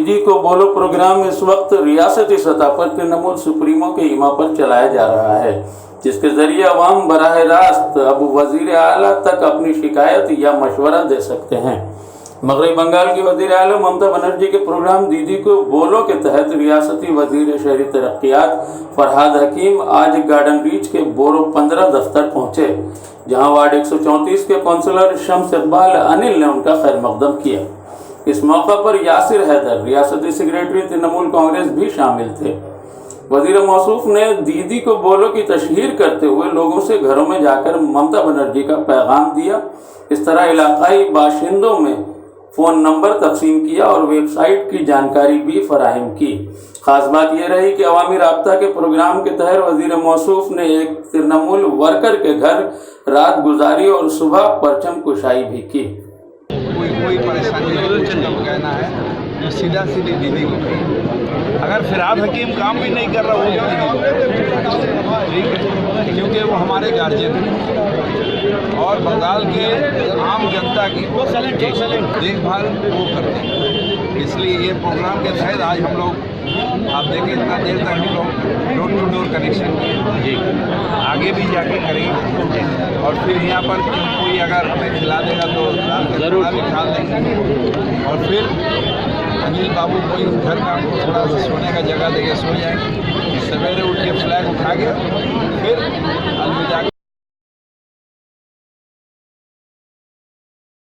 दीदी को बोलो प्रोग्राम इस वक्त रियासती सतह पर तृणमूल सुप्रीमो के इमा पर चलाया जा रहा है, जिसके जरिए अवाम बराह रास्त अब वजीर आला तक अपनी शिकायत या मशवरा दे सकते हैं। मगरबी बंगाल की वजीर आला ममता बनर्जी के प्रोग्राम दीदी को बोलो के तहत रियासती वजीर शहरी तरक्यात फरहाद हकीम आज गार्डन रीच के बोरो 15 दफ्तर पहुंचे, जहां वार्ड 134 के काउंसलर शम्स इकबाल अनिल ने उनका खैर मकदम किया। इस मौका पर यासिर हैदर, रियासती सेक्रेटरी तृणमूल कांग्रेस भी शामिल थे। वजीर मौसूफ ने दीदी को बोलो की तशहीर करते हुए लोगों से घरों में जाकर ममता बनर्जी का पैगाम दिया। इस तरह इलाकाई बाशिंदों में फ़ोन नंबर तकसीम किया और वेबसाइट की जानकारी भी फराहम की। खास बात यह रही कि अवामी राब्ता के प्रोग्राम के तहत वजीर मौसूफ ने एक तृणमूल वर्कर के घर रात गुजारी और सुबह परचम कुशाई भी की। कोई परेशानी नहीं कहना है, सीधा सीधी दीदी को अगर फरहाद हकीम काम भी नहीं कर रहा हो ठीक है, क्योंकि वो हमारे गार्जियन हैं और बंगाल के आम जनता की देखभाल वो करते हैं। इसलिए ये प्रोग्राम के तहत आज हम लोग आप देखें इतना देर तक हम लोग डोर टू डोर कनेक्शन किए, आगे भी जाके करेंगे और फिर यहाँ पर कोई अगर हमें खिला देगा तो ज़रूर भी खा देंगे और फिर अनिल बाबू कोई घर का थोड़ा सा सोने का जगह देके सो जाएंगे, सवेरे उठ के फ्लैग उठा के फिर अलविदा।